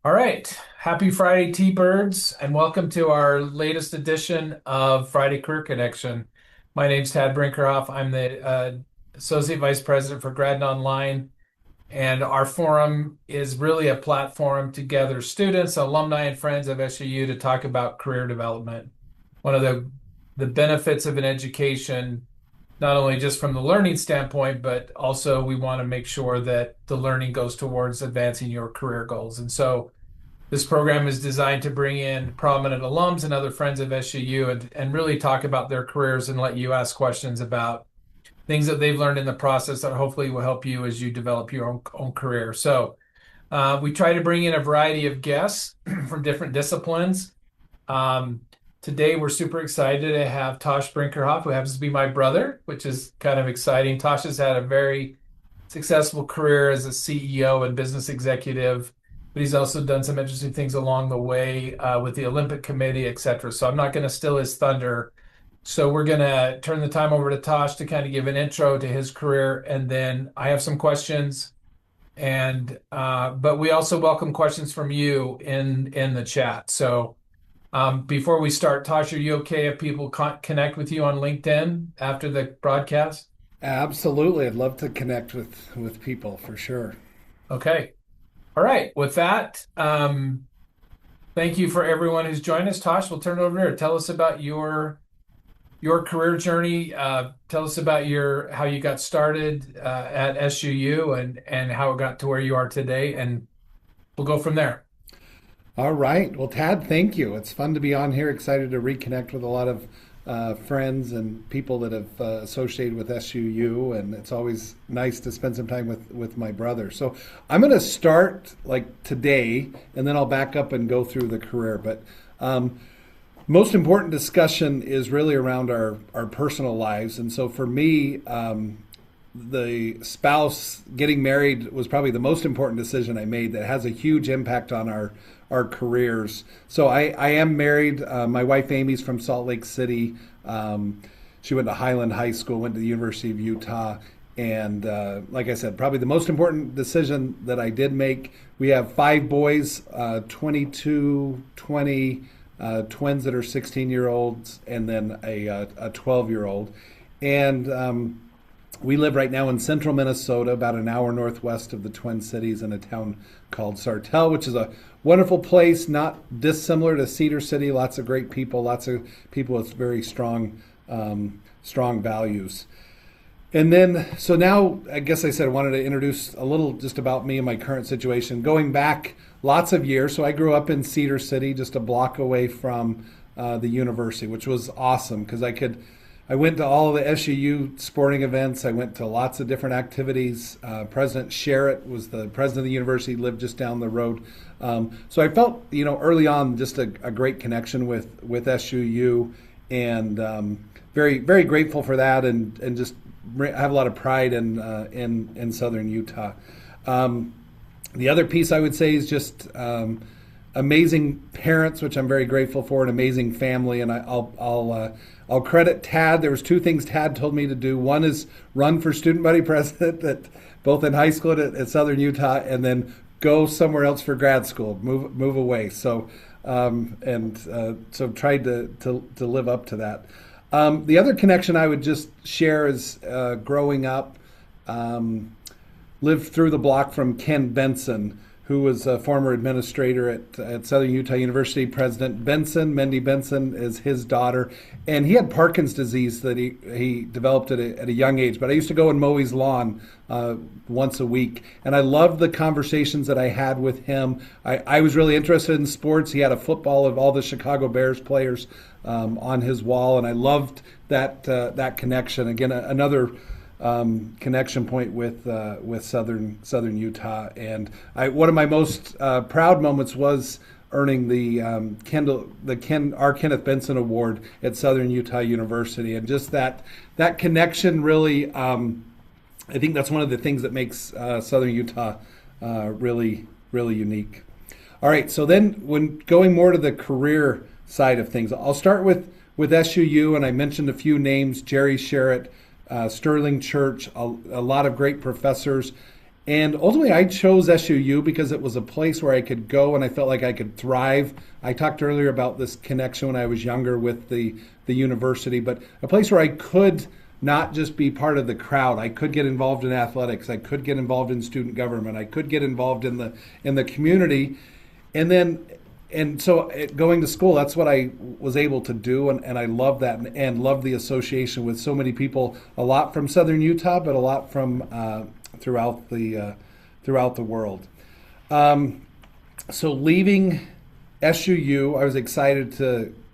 All right. Happy Friday, T-Birds, and welcome to our latest edition of Friday Career Connection. My name's Todd Brinkerhoff. I'm the Associate Vice President for Grad and Online, and our forum is really a platform to gather students, alumni, and friends of SUU to talk about career development. One of the benefits of an education, not only just from the learning standpoint, but also we want to make sure that the learning goes towards advancing your career goals. And so this program is designed to bring in prominent alums and other friends of SUU and really talk about their careers and let you ask questions about things that they've learned in the process that hopefully will help you as you develop your own career. So we try to bring in a variety of guests from different disciplines. Um, Today, we're super excited to have Tosh Brinkerhoff, who happens to be my brother, which is kind of exciting. Tosh has had a very successful career as a CEO and business executive, but he's also done some interesting things along the way with the Olympic Committee, et cetera. So I'm not going to steal his thunder. So we're going to turn the time over to Tosh to kind of give an intro to his career, and then I have some questions. And but we also welcome questions from you in the chat. So before we start, Tosh, are you okay if people connect with you on LinkedIn after the broadcast? Absolutely. I'd love to connect with people for sure. Okay. All right. With that, thank you for everyone who's joined us. Tosh, we'll turn it over here. Tell us about your career journey. Tell us about your how you got started at SUU and how it got to where you are today, and we'll go from there. All right. Well, Tad, thank you. It's fun to be on here. Excited to reconnect with a lot of friends and people that have associated with SUU, and it's always nice to spend some time with my brother. So I'm going to start like today, and then I'll back up and go through the career. But most important discussion is really around our personal lives. And so for me, the spouse getting married was probably the most important decision I made that has a huge impact on our careers. So I am married. My wife Amy's from Salt Lake City. She went to Highland High School, went to the University of Utah. And like I said, probably the most important decision that I did make. We have five boys, 22, 20, twins that are 16-year-olds, and then a 12-year-old. And we live right now in central Minnesota, about an hour northwest of the Twin Cities, in a town called Sartell, which is a wonderful place, not dissimilar to Cedar City. Lots of great people, lots of people with very strong values. And then, so now, I guess I said I wanted to introduce a little just about me and my current situation. Going back lots of years, so I grew up in Cedar City, just a block away from the university, which was awesome because I went to all of the SUU sporting events. I went to lots of different activities. President Sherritt was the president of the university, lived just down the road. So I felt, early on just a great connection with SUU, and very, very grateful for that, and just have a lot of pride in Southern Utah. The other piece I would say is just amazing parents, which I'm very grateful for, an amazing family, and I'll credit Tad. There was two things Tad told me to do. One is run for student body president, both in high school at Southern Utah, and then go somewhere else for grad school, move away. So so tried to live up to that. The other connection I would just share is growing up, lived through the block from Ken Benson, who was a former administrator at Southern Utah University. President Benson, Mendy Benson, is his daughter. And he had Parkinson's disease that he developed at a young age. But I used to go and mow his lawn once a week. And I loved the conversations that I had with him. I was really interested in sports. He had a football of all the Chicago Bears players on his wall. And I loved that connection. Again, another connection point with Southern Utah, and one of my most proud moments was earning the Kenneth Benson Award at Southern Utah University, and just that connection really. I think that's one of the things that makes Southern Utah really unique. All right, so then when going more to the career side of things, I'll start with SUU, and I mentioned a few names: Jerry Sherritt, Sterling Church, a lot of great professors. And ultimately, I chose SUU because it was a place where I could go and I felt like I could thrive. I talked earlier about this connection when I was younger with the university, but a place where I could not just be part of the crowd. I could get involved in athletics. I could get involved in student government. I could get involved in the community, and then and so going to school, that's what I was able to do, and I love that and love the association with so many people. A lot from Southern Utah, but a lot from throughout the world. So leaving SUU, I was excited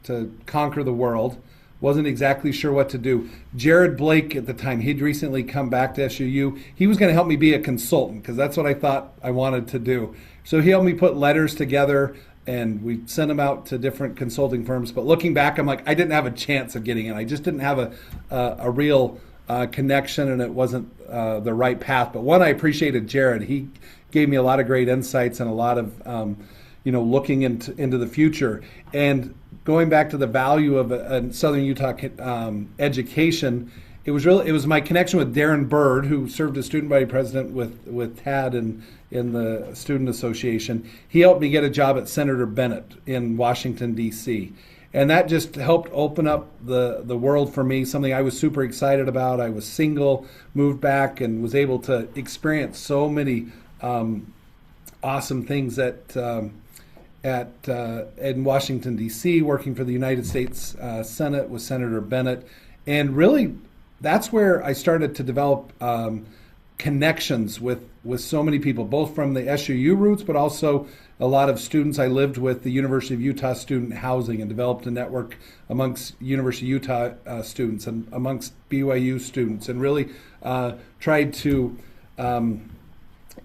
to conquer the world. Wasn't exactly sure what to do. Jared Blake at the time, he'd recently come back to SUU. He was going to help me be a consultant because that's what I thought I wanted to do. So he helped me put letters together and we sent them out to different consulting firms. But looking back, I'm like, I didn't have a chance of getting in. I just didn't have a real connection, and it wasn't the right path. But one, I appreciated Jared. He gave me a lot of great insights and a lot of looking into the future. And going back to the value of a Southern Utah education, it was my connection with Darren Bird, who served as student body president with Tad in the student association. He helped me get a job at Senator Bennett in Washington, D.C. And that just helped open up the world for me, something I was super excited about. I was single, moved back, and was able to experience so many awesome things in Washington, D.C., working for the United States Senate with Senator Bennett. And really, that's where I started to develop connections with so many people, both from the SUU roots, but also a lot of students. I lived with the University of Utah Student Housing and developed a network amongst University of Utah students and amongst BYU students, and really tried to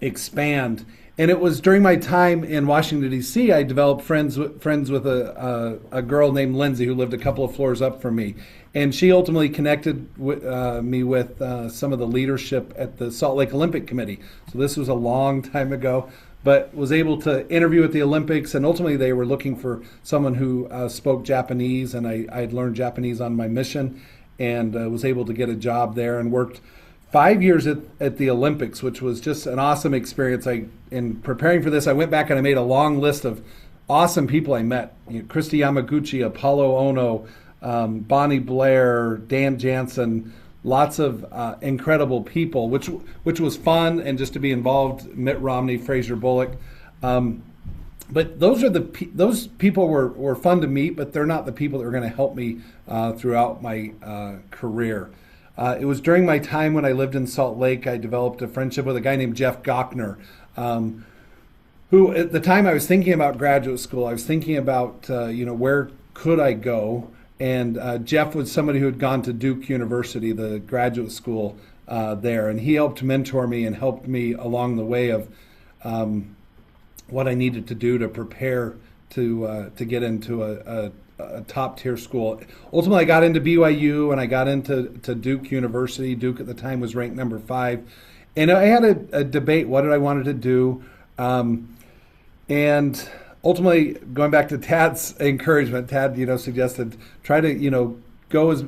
expand. And it was during my time in Washington, D.C., I developed friends with a girl named Lindsay who lived a couple of floors up from me. And she ultimately connected me with some of the leadership at the Salt Lake Olympic Committee. So this was a long time ago, but was able to interview at the Olympics. And ultimately they were looking for someone who spoke Japanese. And I had learned Japanese on my mission and was able to get a job there and worked 5 years at the Olympics, which was just an awesome experience. In preparing for this, I went back and I made a long list of awesome people I met. Christy Yamaguchi, Apollo Ono, Bonnie Blair, Dan Jansen, lots of incredible people, which was fun, and just to be involved. Mitt Romney, Fraser Bullock. But those people were fun to meet, but they're not the people that are going to help me throughout my career. It was during my time when I lived in Salt Lake, I developed a friendship with a guy named Jeff Gochner, who at the time I was thinking about graduate school. I was thinking about, where could I go? And Jeff was somebody who had gone to Duke University, the graduate school there, and he helped mentor me and helped me along the way of what I needed to do to prepare to get into a top tier school. Ultimately, I got into BYU and I got into Duke University. Duke at the time was ranked number 5. And I had a debate, what did I wanted to do? And ultimately, going back to Tad's encouragement, Tad, suggested try to, go as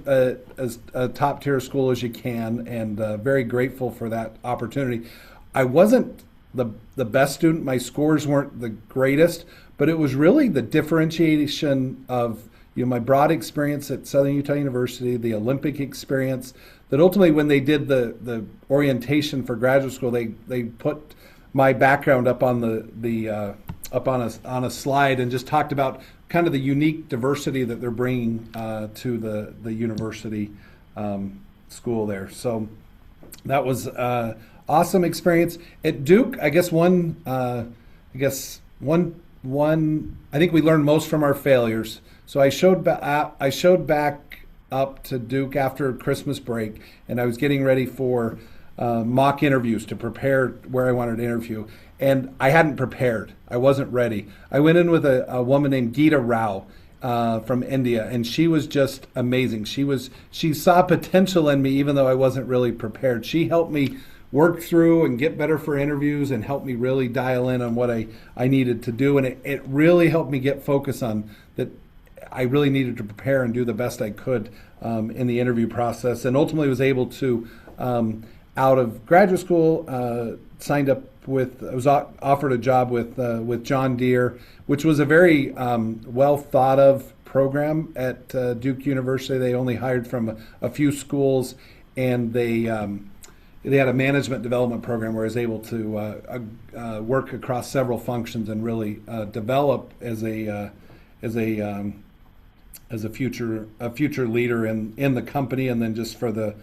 a top tier school as you can, and very grateful for that opportunity. I wasn't the best student. My scores weren't the greatest, but it was really the differentiation of my broad experience at Southern Utah University, the Olympic experience, that ultimately when they did the orientation for graduate school, they put my background up on a slide and just talked about kind of the unique diversity that they're bringing to the university school there. So that was awesome experience at Duke. I think we learned most from our failures. So I showed back up to Duke after Christmas break, and I was getting ready for mock interviews to prepare where I wanted to interview. And I hadn't prepared. I wasn't ready. I went in with a woman named Geeta Rao from India, and she was just amazing. She saw potential in me even though I wasn't really prepared. She helped me work through and get better for interviews and helped me really dial in on what I needed to do. And it really helped me get focus on that. I really needed to prepare and do the best I could in the interview process, and ultimately was able to out of graduate school, signed up with, I was offered a job with John Deere, which was a very well thought of program at Duke University. They only hired from a few schools, and they had a management development program where I was able to work across several functions and really develop as a as a future leader in the company, and then just for the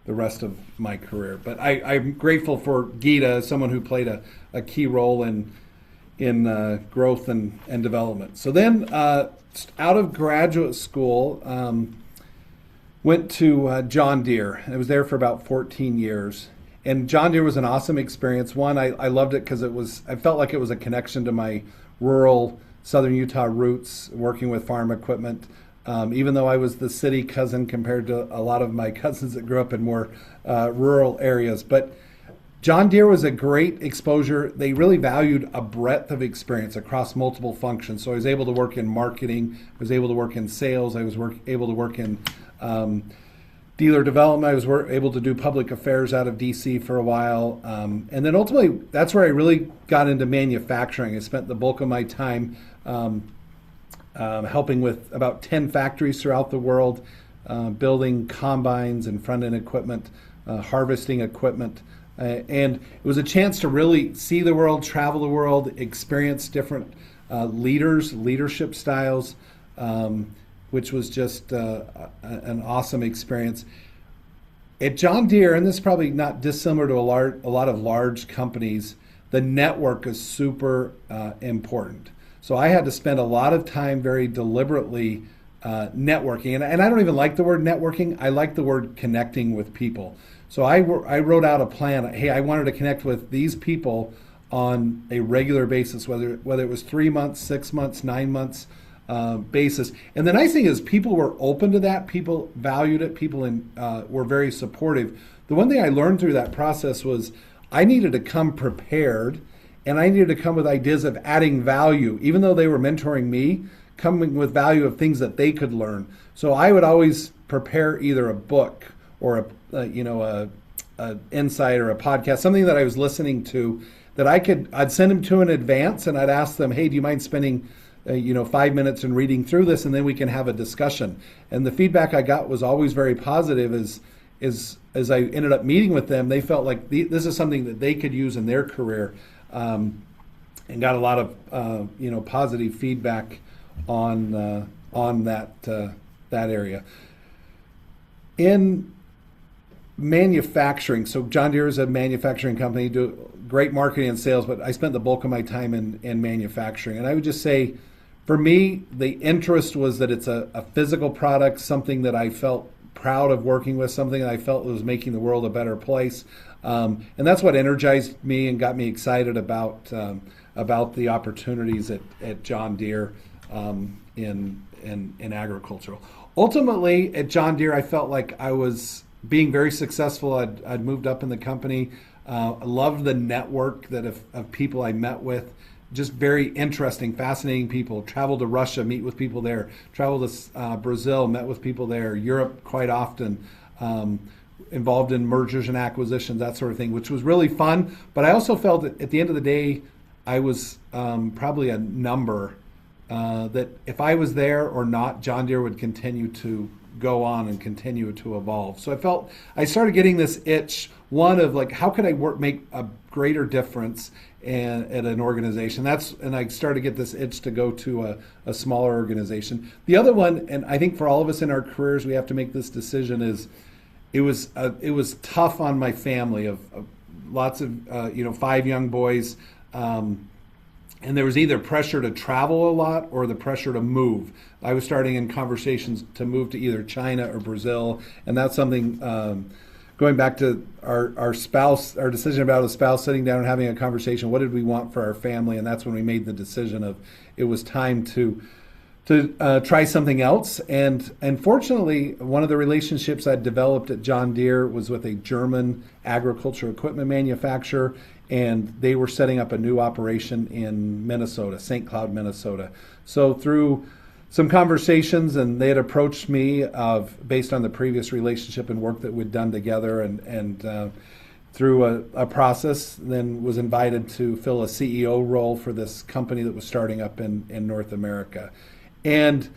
rest of my career. But I'm grateful for Gita, someone who played a key role in growth and development. So then, out of graduate school, went to John Deere. I was there for about 14 years. And John Deere was an awesome experience. One, I loved it because I felt like it was a connection to my rural southern Utah roots, working with farm equipment. Even though I was the city cousin compared to a lot of my cousins that grew up in more rural areas. But John Deere was a great exposure. They really valued a breadth of experience across multiple functions. So I was able to work in marketing, I was able to work in sales, I was able to work in dealer development. I was able to do public affairs out of DC for a while. And then ultimately, that's where I really got into manufacturing. I spent the bulk of my time helping with about 10 factories throughout the world, building combines and front-end equipment, harvesting equipment. And it was a chance to really see the world, travel the world, experience different leadership styles, which was just an awesome experience. At John Deere, and this is probably not dissimilar to a lot of large companies, the network is super important. So I had to spend a lot of time very deliberately networking. And I don't even like the word networking. I like the word connecting with people. So I wrote out a plan. Hey, I wanted to connect with these people on a regular basis, whether it was 3 months, 6 months, 9 months basis. And the nice thing is people were open to that. People valued it. People were very supportive. The one thing I learned through that process was I needed to come prepared, and I needed to come with ideas of adding value, even though they were mentoring me, coming with value of things that they could learn. So I would always prepare either a book or a insight or a podcast, something that I was listening to that I'd send them to in advance, and I'd ask them, hey, do you mind spending 5 minutes and reading through this, and then we can have a discussion. And the feedback I got was always very positive. As I ended up meeting with them, they felt like this is something that they could use in their career, and got a lot of positive feedback on that area. In manufacturing, so John Deere is a manufacturing company, do great marketing and sales, but I spent the bulk of my time in manufacturing. And I would just say, for me, the interest was that it's a physical product, something that I felt proud of working with, something that I felt was making the world a better place. And that's what energized me and got me excited about the opportunities at John Deere in agricultural. Ultimately, at John Deere, I felt like I was being very successful. I'd moved up in the company. I loved the network of people I met with. Just very interesting, fascinating people. Traveled to Russia, meet with people there. Traveled to Brazil, met with people there. Europe quite often. Involved in mergers and acquisitions, that sort of thing, which was really fun. But I also felt that at the end of the day, I was probably a number that if I was there or not, John Deere would continue to go on and continue to evolve. So I started getting this itch, one of like, how could I make a greater difference at an organization? And I started to get this itch to go to a smaller organization. The other one, and I think for all of us in our careers, we have to make this decision, is it was tough on my family of lots of 5 young boys. And there was either pressure to travel a lot or the pressure to move. I was starting in conversations to move to either China or Brazil, and that's something, going back to our decision about a spouse, sitting down and having a conversation, what did we want for our family? And that's when we made the decision of it was time to try something else. And fortunately, one of the relationships I'd developed at John Deere was with a German agriculture equipment manufacturer, and they were setting up a new operation in Minnesota, St. Cloud, Minnesota. So through some conversations, and they had approached me based on the previous relationship and work that we'd done together, and through a process, then was invited to fill a CEO role for this company that was starting up in North America. And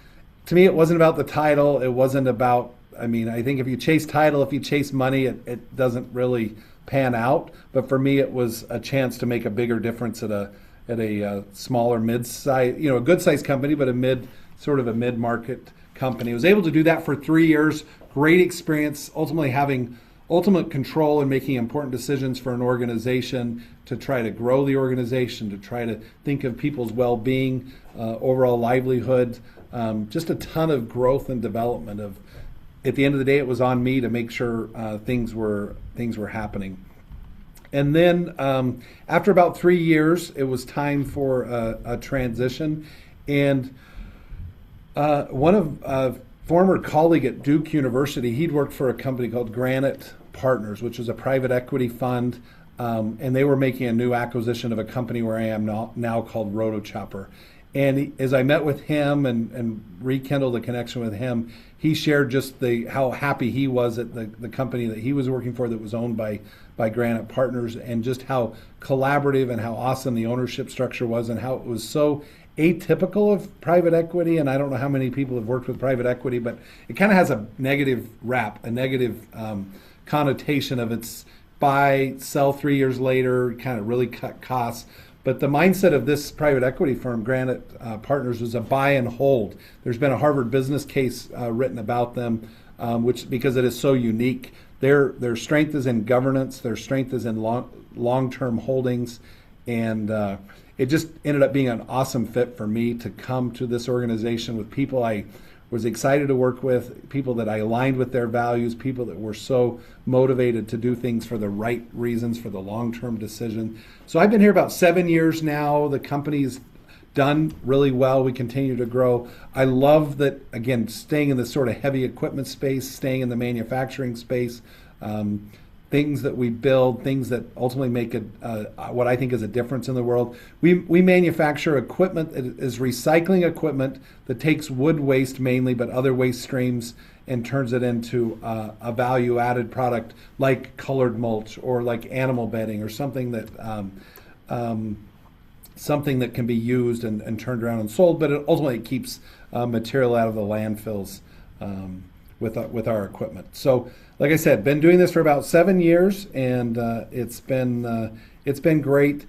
to me, it wasn't about the title. It wasn't about, I mean, I think if you chase title, if you chase money, it doesn't really pan out. But for me, it was a chance to make a bigger difference at a smaller mid-size, a good-sized company, but sort of a mid-market company. I was able to do that for 3 years. Great experience, ultimately having ultimate control and making important decisions for an organization to try to grow the organization, to try to think of people's well-being, overall livelihood, just a ton of growth and development. At the end of the day, it was on me to make sure things were happening. And then after about 3 years, it was time for a transition. And one of a former colleague at Duke University, he'd worked for a company called Granite Partners, which was a private equity fund, and they were making a new acquisition of a company where I am now called Rotochopper. And as I met with him and rekindled a connection with him, he shared just how happy he was at the company that he was working for that was owned by Granite Partners, and just how collaborative and how awesome the ownership structure was, and how it was so atypical of private equity. And I don't know how many people have worked with private equity, but it kind of has a negative rap, a negative connotation of it's buy, sell 3 years later, kind of really cut costs. But the mindset of this private equity firm, Granite Partners, was a buy and hold. There's been a Harvard business case written about them, which because it is so unique. Their strength is in governance. Their strength is in long-term holdings, and it just ended up being an awesome fit for me to come to this organization with people I was excited to work with, people that I aligned with their values, people that were so motivated to do things for the right reasons, for the long-term decision. So I've been here about 7 years now. The company's done really well. We continue to grow. I love that, again, staying in this sort of heavy equipment space, staying in the manufacturing space, things that we build, things that ultimately make what I think is a difference in the world. We manufacture equipment that is recycling equipment that takes wood waste mainly, but other waste streams, and turns it into a value-added product like colored mulch or like animal bedding or something that can be used and turned around and sold, but it ultimately keeps material out of the landfills with our equipment. So, like I said, been doing this for about 7 years, and it's been great.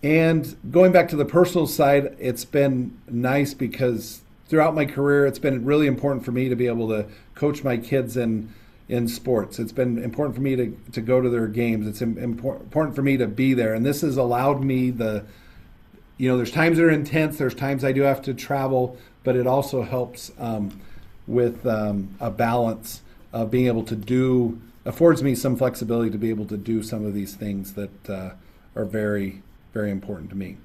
And going back to the personal side, it's been nice because throughout my career, it's been really important for me to be able to coach my kids in sports. It's been important for me to go to their games. It's important for me to be there, and this has allowed me there's times that are intense. There's times I do have to travel, but it also helps with a balance of being able to affords me some flexibility to be able to do some of these things that are very, very important to me.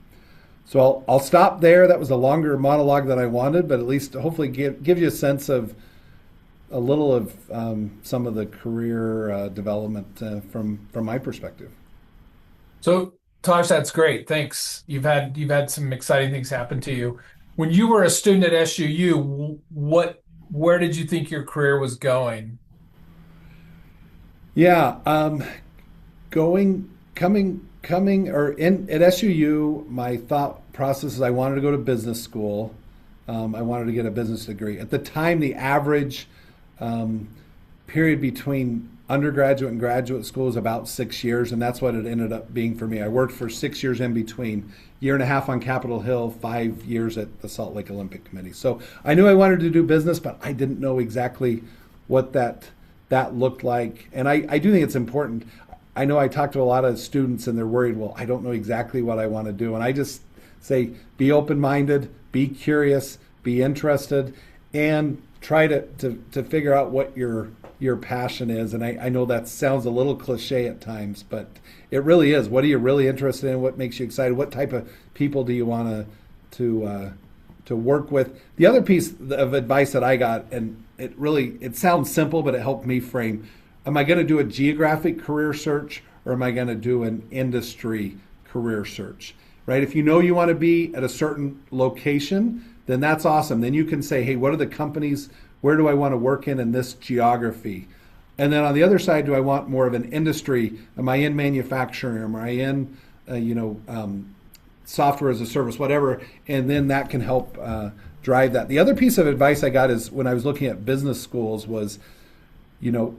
So I'll stop there. That was a longer monologue than I wanted, but at least hopefully give you a sense of a little of some of the career development from my perspective. So, Tosh, that's great. Thanks. You've had some exciting things happen to you. When you were a student at SUU, where did you think your career was going? Yeah, coming or in at SUU, my thought process is I wanted to go to business school. I wanted to get a business degree. At the time, the average period between undergraduate and graduate school is about 6 years, and that's what it ended up being for me. I worked for 6 years in between, year and a half on Capitol Hill, 5 years at the Salt Lake Olympic Committee. So I knew I wanted to do business, but I didn't know exactly what that looked like. And I do think it's important. I know I talk to a lot of students and they're worried, well, I don't know exactly what I want to do. And I just say, be open-minded, be curious, be interested, and try to figure out what your passion is. And I know that sounds a little cliche at times, but it really is. What are you really interested in? What makes you excited? What type of people do you want to work with? The other piece of advice that I got, and it sounds simple, but it helped me frame, am I going to do a geographic career search or am I going to do an industry career search? Right? If you know you want to be at a certain location, then that's awesome. Then you can say, hey, what are the companies? Where do I want to work in this geography? And then on the other side, do I want more of an industry? Am I in manufacturing? Am I in, software as a service, whatever? And then that can help drive that. The other piece of advice I got is when I was looking at business schools was, you know,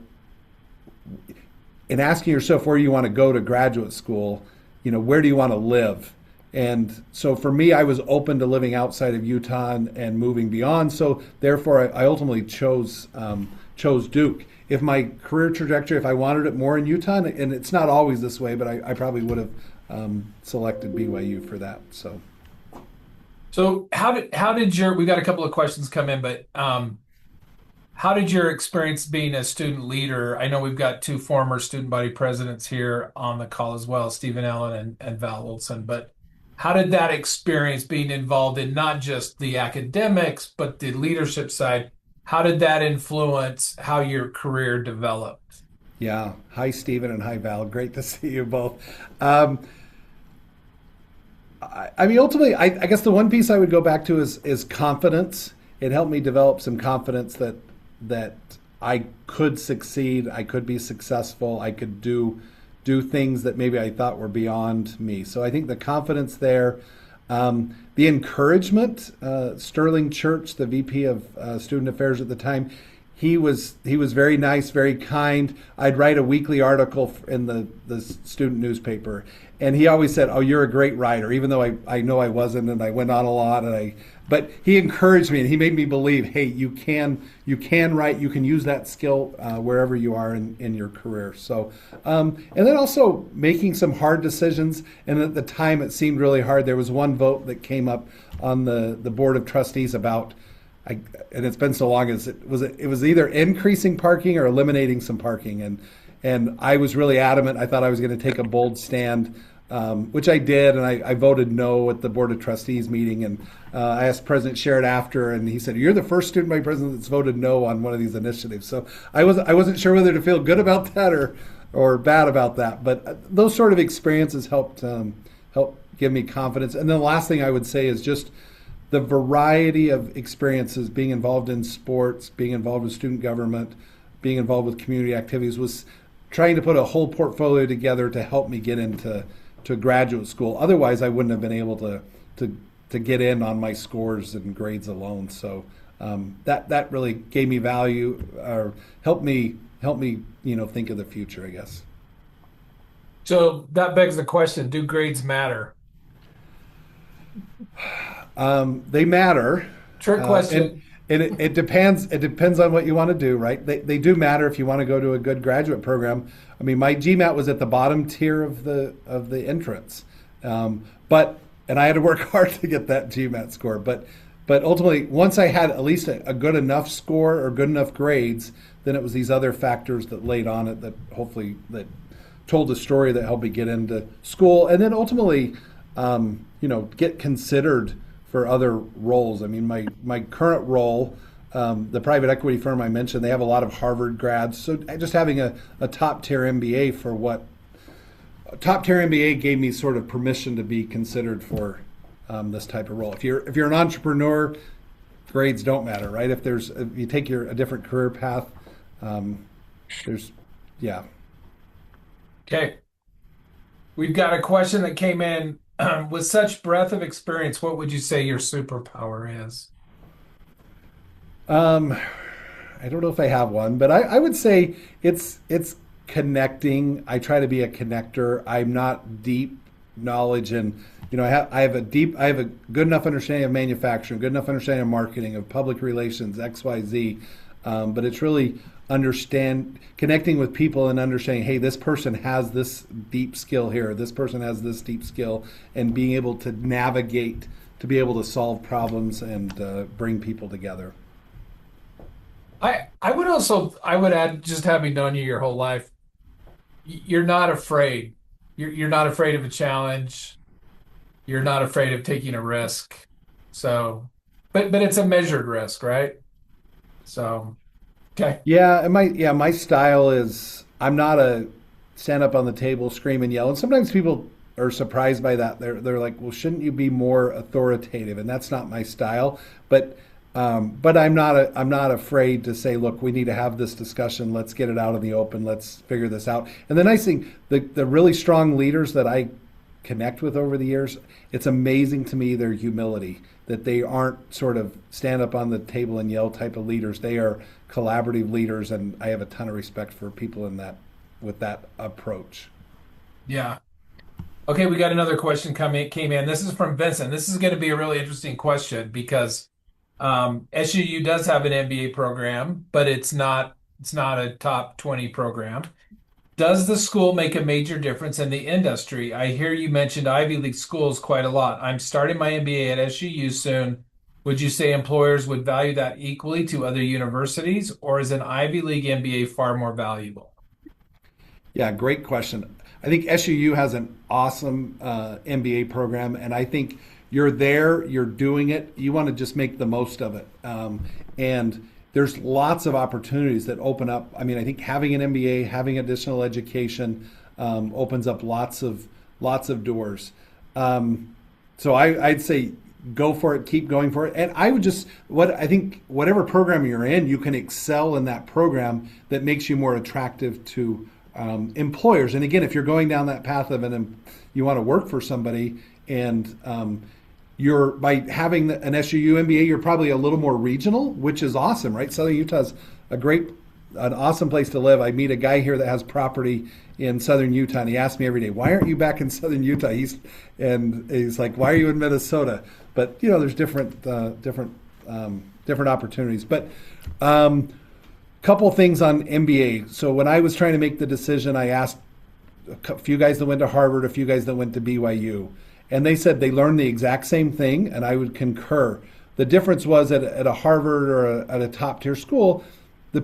in asking yourself where you want to go to graduate school, where do you want to live? And so for me, I was open to living outside of Utah and moving beyond. So therefore, I ultimately chose Duke. If my career trajectory, if I wanted it more in Utah, and it's not always this way, but I probably would have selected BYU for that. So So how did your we got a couple of questions come in, but how did your experience being a student leader? I know we've got two former student body presidents here on the call as well, Stephen Allen and Val Olson. But how did that experience being involved in not just the academics, but the leadership side, how did that influence how your career developed? yeah, hi Stephen and hi Val. Great to see you both. Um, I mean, ultimately, I guess the one piece I would go back to is confidence. It helped me develop some confidence that I could succeed, I could be successful, I could do things that maybe I thought were beyond me. So I think the confidence there, the encouragement. Sterling Church, the VP of Student Affairs at the time, he was very nice, very kind. I'd write a weekly article in the student newspaper, and he always said, "Oh, you're a great writer," even though I know I wasn't, and I went on a lot, but he encouraged me and he made me believe, hey, you can write, you can use that skill wherever you are in your career. So, and then also making some hard decisions. And at the time, it seemed really hard. There was one vote that came up on the board of trustees about. And it's been so long as it was either increasing parking or eliminating some parking, and I was really adamant. I thought I was going to take a bold stand, which I did, and I voted no at the board of trustees meeting. And I asked President Sherrod after, and he said, "You're the first student body president that's voted no on one of these initiatives." So I wasn't sure whether to feel good about that or bad about that. But those sort of experiences help give me confidence. And then the last thing I would say is just the variety of experiences, being involved in sports, being involved with student government, being involved with community activities, was trying to put a whole portfolio together to help me get into graduate school. Otherwise, I wouldn't have been able to get in on my scores and grades alone. So that really gave me value, or helped me think of the future, I guess. So that begs the question, do grades matter? They matter, Trick and question. it depends. It depends on what you want to do, right? They do matter if you want to go to a good graduate program. I mean, my GMAT was at the bottom tier of the entrance, but and I had to work hard to get that GMAT score. But ultimately, once I had at least a good enough score or good enough grades, then it was these other factors that laid on it that hopefully that told the story that helped me get into school, and then ultimately, get considered for other roles. I mean, my current role, the private equity firm I mentioned, they have a lot of Harvard grads. So just having a top tier MBA top tier MBA gave me sort of permission to be considered for this type of role. If you're an entrepreneur, grades don't matter, right? If you take a different career path, there's yeah. Okay. We've got a question that came in. With such breadth of experience, what would you say your superpower is? Um, I don't know if I have one, but I would say it's connecting. I try to be a connector. I'm not deep knowledge, and I have a good enough understanding of manufacturing, good enough understanding of marketing, of public relations, XYZ. But it's really understand connecting with people and understanding, hey, this person has this deep skill here, this person has this deep skill, and being able to navigate to be able to solve problems and bring people together. I would add, just having known you your whole life, you're not afraid. You're not afraid of a challenge. You're not afraid of taking a risk. So, but it's a measured risk, right? So, okay. Yeah, and my style is I'm not a stand up on the table, scream and yell. And sometimes people are surprised by that. They're like, well, shouldn't you be more authoritative? And that's not my style. But I'm not afraid to say, look, we need to have this discussion. Let's get it out in the open. Let's figure this out. And the nice thing, the really strong leaders that I connect with over the years, it's amazing to me their humility, that they aren't sort of stand up on the table and yell type of leaders. They are collaborative leaders, and I have a ton of respect for people in that with that approach. Yeah. Okay, we got another question came in. This is from Vincent. This is going to be a really interesting question because SUU does have an MBA program, but it's not a top 20 program. Does the school make a major difference in the industry? I hear you mentioned Ivy League schools quite a lot. I'm starting my MBA at SUU soon. Would you say employers would value that equally to other universities, or is an Ivy League MBA far more valuable? Yeah, great question. I think SUU has an awesome MBA program, and I think you're there, you're doing it, you want to just make the most of it. And there's lots of opportunities that open up. I mean, I think having an MBA, having additional education, opens up lots of doors. I'd say go for it, keep going for it. And I would just what I think whatever program you're in, you can excel in that program that makes you more attractive to employers. And again, if you're going down that path of you want to work for somebody, and you're by having an SUU MBA, you're probably a little more regional, which is awesome, right? Southern Utah's an awesome place to live. I meet a guy here that has property in Southern Utah, and he asks me every day, "Why aren't you back in Southern Utah?" He's like, "Why are you in Minnesota?" But there's different opportunities. But couple things on MBA. So when I was trying to make the decision, I asked a few guys that went to Harvard, a few guys that went to BYU, and they said they learned the exact same thing, and I would concur. The difference was at a Harvard or at a top tier school, the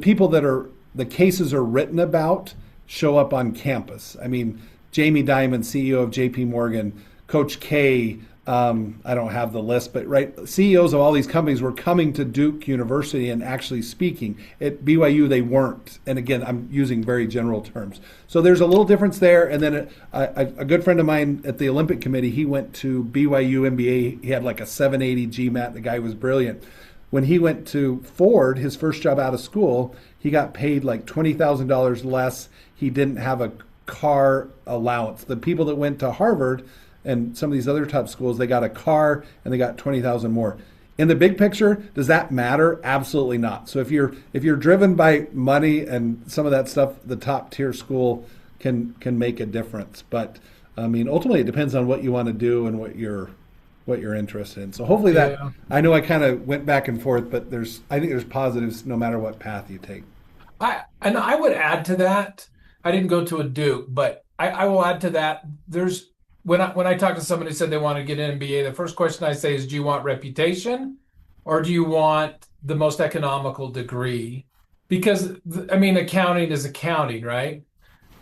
cases are written about show up on campus. I mean, Jamie Dimon, CEO of JP Morgan, Coach K, I don't have the list, but right, CEOs of all these companies were coming to Duke University and actually speaking. At BYU, they weren't. And again, I'm using very general terms. So there's a little difference there. And then a good friend of mine at the Olympic Committee, he went to BYU MBA. He had like a 780 GMAT. The guy was brilliant. When he went to Ford, his first job out of school, he got paid like $20,000 less. He didn't have a car allowance. The people that went to Harvard and some of these other top schools, they got a car and they got 20,000 more. In the big picture, does that matter? Absolutely not. So if you're driven by money and some of that stuff, the top tier school can make a difference. But I mean, ultimately, it depends on what you want to do and what you're interested in. So hopefully that Yeah. I know I kind of went back and forth, but I think there's positives no matter what path you take. I would add to that. I didn't go to a Duke, but I will add to that. There's when I talk to somebody who said they want to get an MBA, the first question I say is, do you want reputation or do you want the most economical degree? Because I mean, accounting is accounting, right?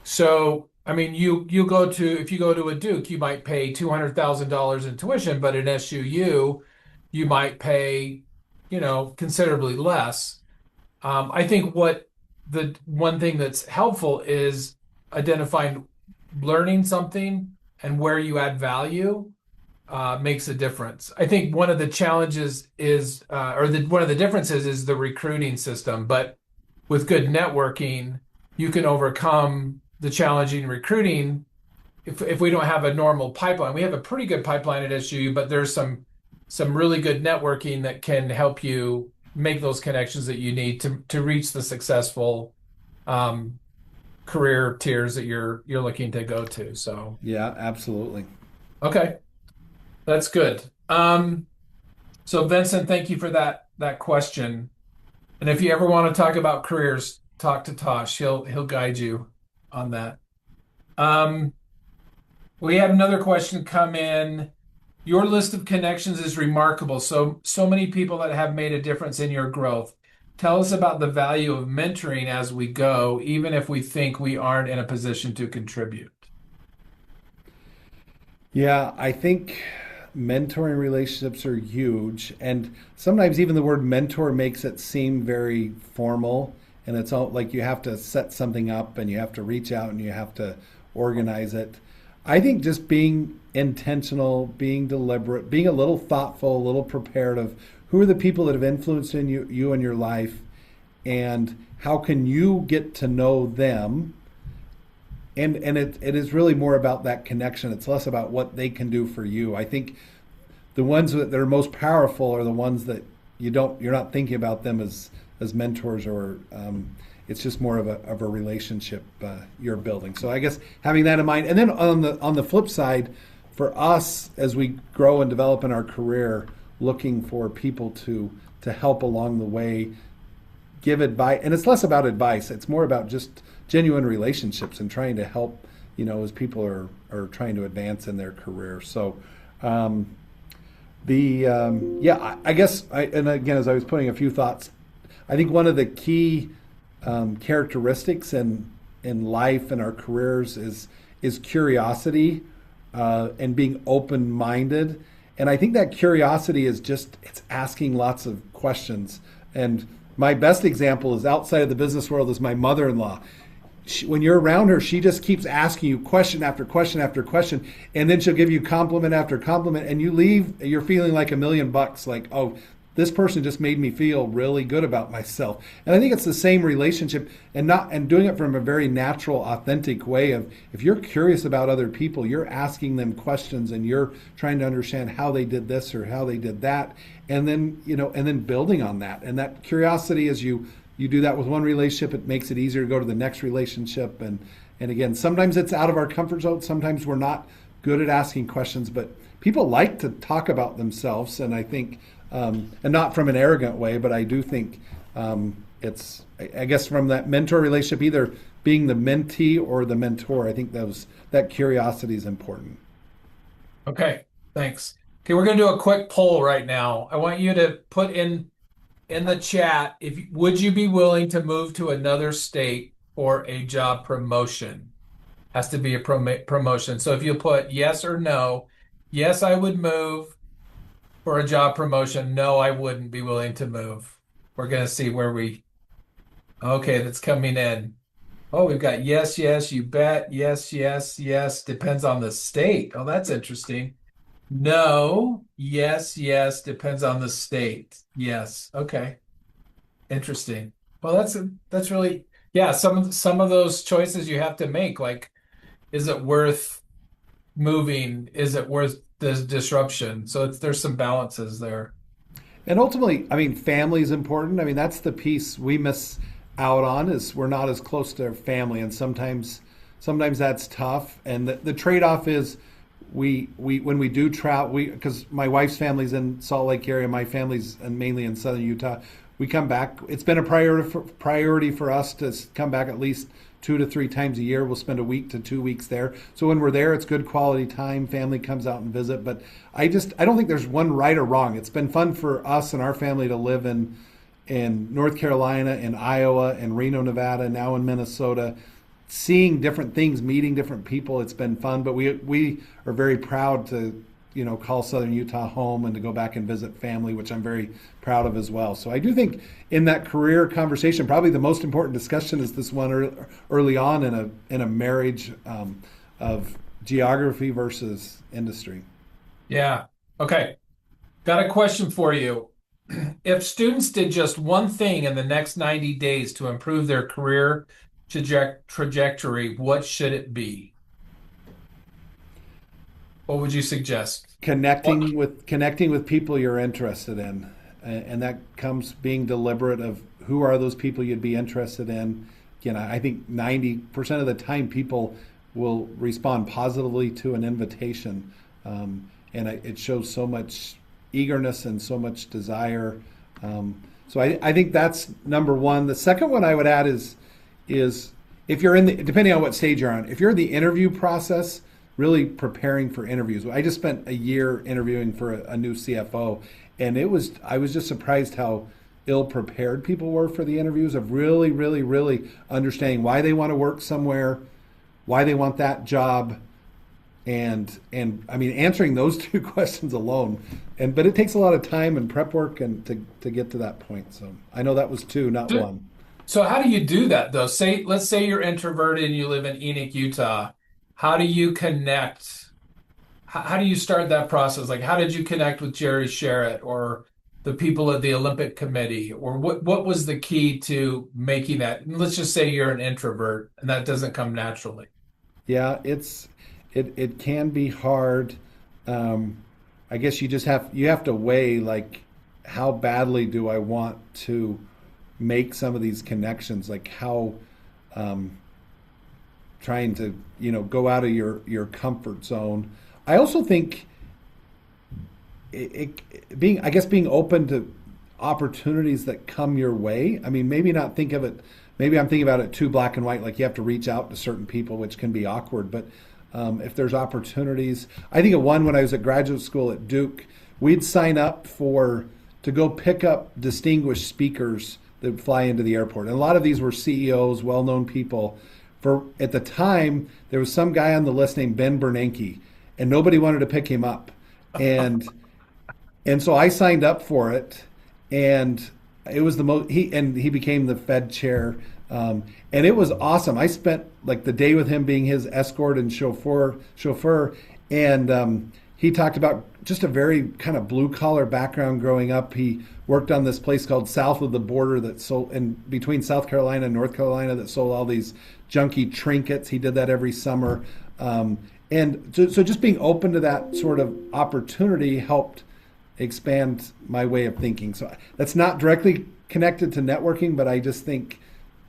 So I mean, you go to if you go to a Duke, you might pay $200,000 in tuition, but in SUU, you might pay, considerably less. I think what the one thing that's helpful is identifying learning something and where you add value makes a difference. I think one of the challenges is, one of the differences is the recruiting system. But with good networking, you can overcome the challenging recruiting. If we don't have a normal pipeline, we have a pretty good pipeline at SUU, but there's some really good networking that can help you make those connections that you need to reach the successful career tiers that you're looking to go to. So Yeah, absolutely. okay, that's good. So Vincent, thank you for that question. And if you ever want to talk about careers, talk to Tosh. He'll guide you on that. Um, we had another question come in. Your list of connections is remarkable. So many people that have made a difference in your growth. Tell us about the value of mentoring as we go, even if we think we aren't in a position to contribute. Yeah, I think mentoring relationships are huge. And sometimes even the word mentor makes it seem very formal. And it's all like you have to set something up and you have to reach out and you have to organize it. I think just being intentional, being deliberate, being a little thoughtful, a little prepared of who are the people that have influenced in you in your life, and how can you get to know them. And it is really more about that connection. It's less about what they can do for you. I think the ones that are most powerful are the ones that you're not thinking about them as mentors, or it's just more of a relationship you're building. So I guess having that in mind, and then on the flip side, for us as we grow and develop in our career, looking for people to help along the way, give advice, and it's less about advice. It's more about just genuine relationships and trying to help, as people are trying to advance in their career. So, I guess, and again, as I was putting a few thoughts, I think one of the key characteristics in life and our careers is curiosity, and being open minded. And I think that curiosity is just it's asking lots of questions. And my best example is outside of the business world is my mother-in-law. When you're around her, she just keeps asking you question after question after question, and then she'll give you compliment after compliment, and you leave, you're feeling like $1,000,000, like, oh, this person just made me feel really good about myself. And I think it's the same relationship, and doing it from a very natural, authentic way of if you're curious about other people, you're asking them questions and you're trying to understand how they did this or how they did that, and then building on that. And that curiosity, as you do that with one relationship, it makes it easier to go to the next relationship. And again, sometimes it's out of our comfort zone. Sometimes we're not good at asking questions, but people like to talk about themselves. And I think, and not from an arrogant way, but I do think it's, I guess, from that mentor relationship, either being the mentee or the mentor. I think that curiosity is important. Okay, thanks. Okay, we're going to do a quick poll right now. I want you to put in the chat, if would you be willing to move to another state for a job promotion? Has to be a promotion. So if you put yes or no, yes, I would move for a job promotion. No, I wouldn't be willing to move. We're going to see okay, that's coming in. Oh, we've got yes, yes, you bet. Yes, yes, yes. Depends on the state. Oh, that's interesting. No, yes, yes, depends on the state. Yes. Okay. Interesting. Well, that's really yeah, some of those choices you have to make, like, is it worth moving? Is it worth the disruption? So there's some balances there. And ultimately, I mean, family is important. I mean, that's the piece we miss out on is we're not as close to our family, and sometimes that's tough. And the trade off is we when we do travel, we because my wife's family's in Salt Lake area, my family's mainly in southern Utah. We come back. It's been a priority for us to come back at least 2 to 3 times a year. We'll spend a week to 2 weeks there. So when we're there, it's good quality time. Family comes out and visit. But I don't think there's one right or wrong. It's been fun for us and our family to live in North Carolina, in Iowa, in Reno, Nevada, now in Minnesota, seeing different things, meeting different people. It's been fun. But we are very proud to call Southern Utah home and to go back and visit family, which I'm very proud of as well. So I do think in that career conversation, probably the most important discussion is this one early on in a marriage, of geography versus industry. Yeah. Okay. Got a question for you. If students did just one thing in the next 90 days to improve their career trajectory, what should it be? What would you suggest? What? Connecting with people you're interested in, and that comes being deliberate of who are those people you'd be interested in. Again, I think 90% of the time people will respond positively to an invitation, and it shows so much eagerness and so much desire. So I think that's number one. The second one I would add is if you're depending on what stage you're on, if you're in the interview process, really preparing for interviews. I just spent a year interviewing for a new CFO, and I was just surprised how ill prepared people were for the interviews, of really, really, really understanding why they want to work somewhere, why they want that job, and I mean answering those two questions alone. But it takes a lot of time and prep work and to get to that point. So I know that was two, not So, one. so how do you do that though? Let's say you're introverted and you live in Enoch, Utah. how do you connect? How do you start that process? Like, how did you connect with Jerry Sherritt or the people at the Olympic Committee? Or what was the key to making that? Let's just say you're an introvert and that doesn't come naturally. Yeah, it can be hard. Um, I guess you have to weigh like how badly do I want to make some of these connections, like how um, trying to go out of your comfort zone. I also think being I guess being open to opportunities that come your way. I mean, maybe not think of it. Maybe I'm thinking about it too black and white. Like you have to reach out to certain people, which can be awkward. But if there's opportunities, I think of one when I was at graduate school at Duke, we'd sign up for to go pick up distinguished speakers that would fly into the airport, and a lot of these were CEOs, well-known people. For at the time, there was some guy on the list named Ben Bernanke, and nobody wanted to pick him up, and so I signed up for it, and it was the most. He became the Fed chair, and it was awesome. I spent like the day with him, being his escort and chauffeur, and he talked about just a very kind of blue collar background growing up. He worked on this place called South of the Border that sold, and between South Carolina and North Carolina, that sold all these junky trinkets. He did that every summer. And so just being open to that sort of opportunity helped expand my way of thinking. So that's not directly connected to networking, but I just think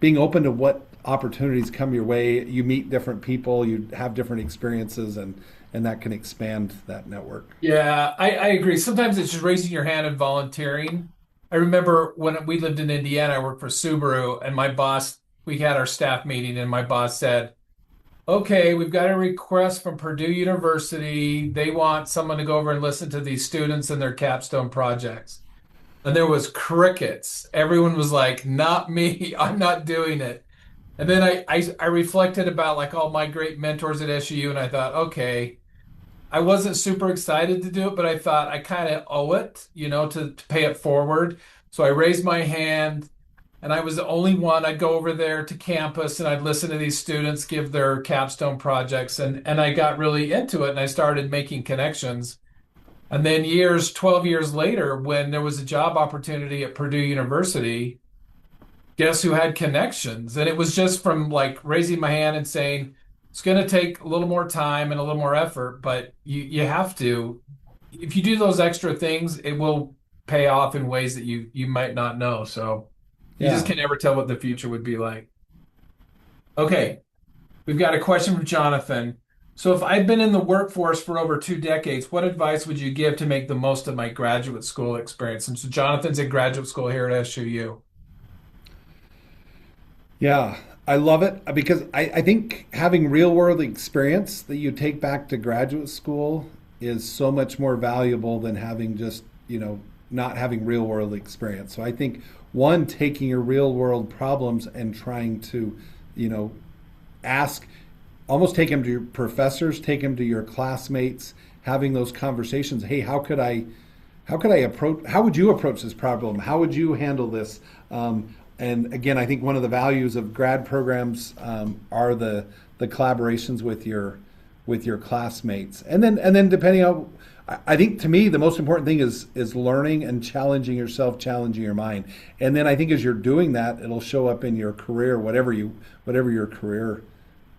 being open to what opportunities come your way, you meet different people, you have different experiences, and that can expand that network. Yeah, I agree. Sometimes it's just raising your hand and volunteering. I remember when we lived in Indiana, I worked for Subaru, and my boss, we had our staff meeting, and my boss said, okay, we've got a request from Purdue University. They want someone to go over and listen to these students and their capstone projects. And there was crickets. Everyone was like, not me. I'm not doing it. And then I reflected about like all my great mentors at SU, and I thought, okay, I wasn't super excited to do it, but I thought I kind of owe it, to pay it forward. So I raised my hand, and I was the only one. I'd go over there to campus and I'd listen to these students give their capstone projects, and I got really into it and I started making connections. And then 12 years later, when there was a job opportunity at Purdue University, guess who had connections? And it was just from like raising my hand and saying, it's going to take a little more time and a little more effort, but you have to. If you do those extra things, it will pay off in ways that you might not know. So you just Yeah. can never tell what the future would be like. Okay, we've got a question from Jonathan. So if I've been in the workforce for over 2 decades, what advice would you give to make the most of my graduate school experience? And so Jonathan's in graduate school here at SUU. Yeah, I love it because I think having real world experience that you take back to graduate school is so much more valuable than having just, not having real world experience. So I think one, taking your real world problems and trying to, you know, ask, almost take them to your professors, take them to your classmates, having those conversations. Hey, how could I approach? How would you approach this problem? How would you handle this? And again, I think one of the values of grad programs are the collaborations with your classmates, and then depending on, I think to me the most important thing is learning and challenging yourself, challenging your mind, and then I think as you're doing that, it'll show up in your career, whatever your career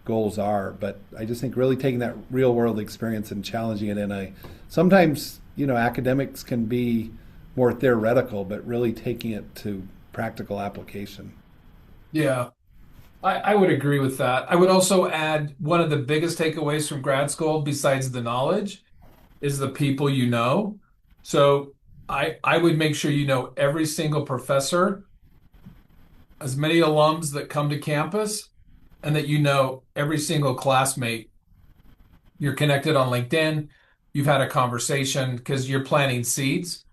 goals are. But I just think really taking that real world experience and challenging it in a sometimes academics can be more theoretical, but really taking it to practical application. Yeah, I would agree with that. I would also add one of the biggest takeaways from grad school, besides the knowledge, is the people you know. So I would make sure you know every single professor, as many alums that come to campus, and that you know every single classmate. You're connected on LinkedIn. You've had a conversation because you're planting seeds.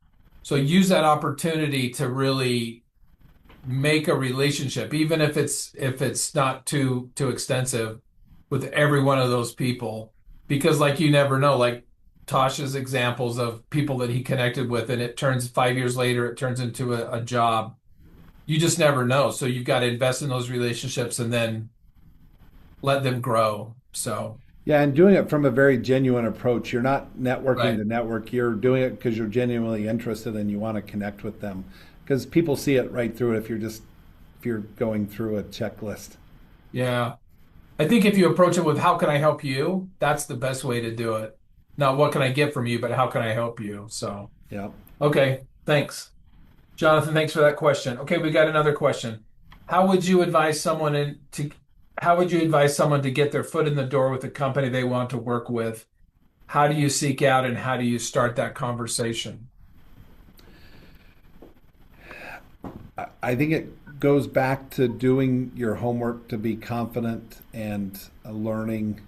So use that opportunity to really make a relationship, even if it's not too extensive, with every one of those people, because like you never know, like Tosh's examples of people that he connected with, and it turns 5 years later, it turns into a job. You just never know. So you've got to invest in those relationships and then let them grow. So Yeah, and doing it from a very genuine approach. You're not networking Right. to network. You're doing it because you're genuinely interested and you want to connect with them. Because people see it right through it if you're going through a checklist. Yeah. I think if you approach it with how can I help you, that's the best way to do it. Not what can I get from you, but how can I help you? So, Yeah. okay, thanks. Jonathan, thanks for that question. Okay, we got another question. How would you advise someone in to how would you advise someone to get their foot in the door with the company they want to work with? How do you seek out and how do you start that conversation? I think it goes back to doing your homework to be confident and learning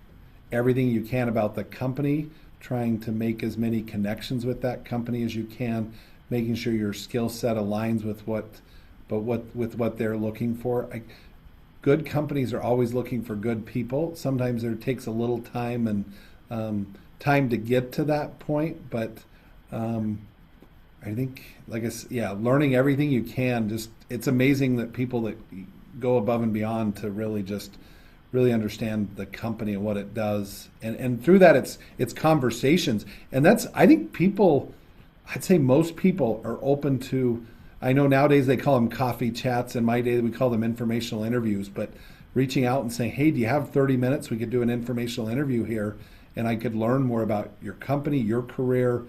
everything you can about the company, trying to make as many connections with that company as you can, making sure your skill set aligns with what they're looking for. Good companies are always looking for good people. Sometimes there takes a little time and time to get to that point, but um, I think, yeah, learning everything you can. Just it's amazing that people that go above and beyond to really understand the company and what it does, and through that, it's conversations, and that's I think people, I'd say most people are open to. I know nowadays they call them coffee chats. In my day, we call them informational interviews, but reaching out and saying, "Hey, do you have 30 minutes? We could do an informational interview here, and I could learn more about your company, your career."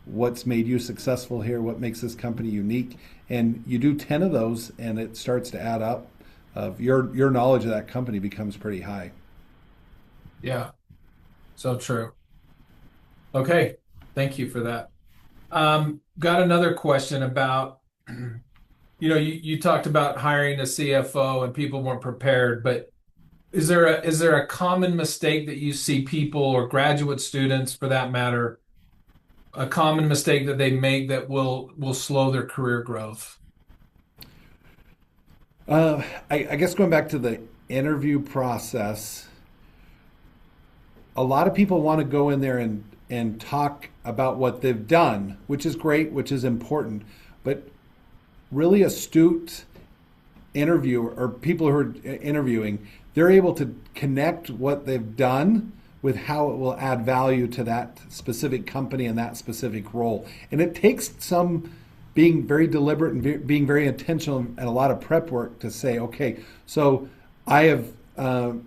What's made you successful here, what makes this company unique, and you do 10 of those and it starts to add up. Of your knowledge of that company becomes pretty high. Yeah, so true. Okay, thank you for that. Got another question about, you talked about hiring a CFO and people weren't prepared, but is there a common mistake that you see people or graduate students for that matter, a common mistake that they make that will slow their career growth? I guess going back to the interview process, a lot of people want to go in there and talk about what they've done, which is great, which is important, but really astute interview or people who are interviewing, they're able to connect what they've done with how it will add value to that specific company and that specific role. And it takes some being very deliberate and being very intentional and a lot of prep work to say, okay, so I have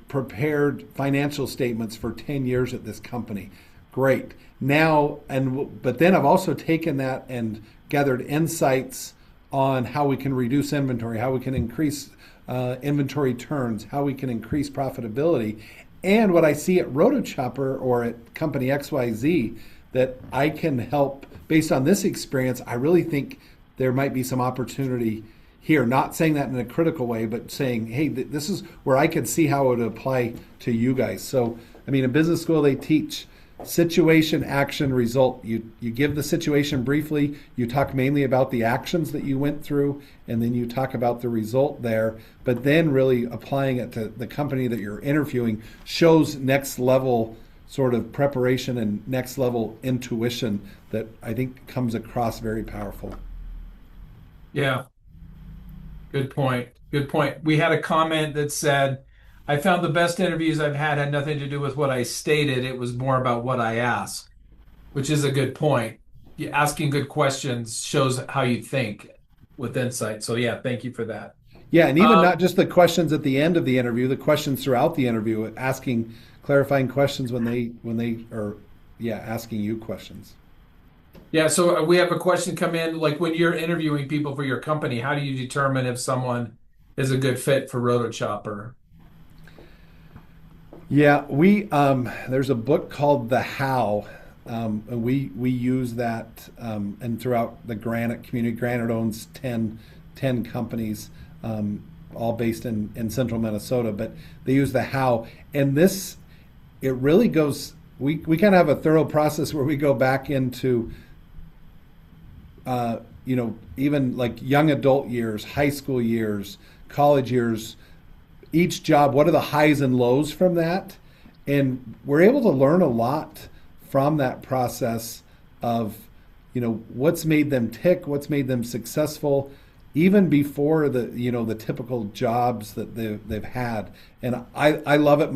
prepared financial statements for 10 years at this company. Great. Now, but then I've also taken that and gathered insights on how we can reduce inventory, how we can increase inventory turns, how we can increase profitability. And what I see at Rotochopper or at company XYZ that I can help based on this experience, I really think there might be some opportunity here. Not saying that in a critical way, but saying, hey, this is where I could see how it would apply to you guys. So, I mean, in business school, they teach situation, action, result. You give the situation briefly, you talk mainly about the actions that you went through, and then you talk about the result there. But then really applying it to the company that you're interviewing shows next level sort of preparation and next level intuition that I think comes across very powerful. Yeah, good point. Good point. We had a comment that said, I found the best interviews I've had nothing to do with what I stated. It was more about what I asked, which is a good point. Asking good questions shows how you think with insight. So yeah, thank you for that. Yeah, and even Um, not just the questions at the end of the interview, the questions throughout the interview, asking clarifying questions when they are yeah, asking you questions. yeah, so we have a question come in, like when you're interviewing people for your company, how do you determine if someone is a good fit for Rotochopper? Yeah, we there's a book called The How. And we use that and throughout the Granite community. Granite owns 10 companies, all based in central Minnesota, but they use The How. And this, it really goes, we kind of have a thorough process where we go back into, even like young adult years, high school years, college years, each job, what are the highs and lows from that? And we're able to learn a lot from that process of, what's made them tick, what's made them successful, even before the typical jobs that they've had. And I love it.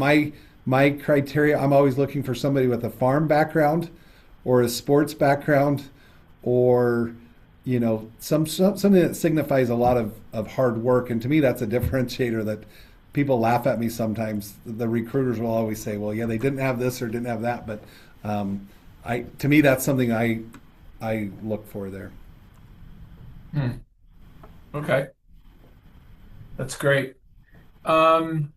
my criteria, I'm always looking for somebody with a farm background or a sports background or something that signifies a lot of hard work. And to me, that's a differentiator that people laugh at me sometimes. The recruiters will always say, well, yeah, they didn't have this or didn't have that. But to me, that's something I look for there. Hmm. Okay, that's great. Um,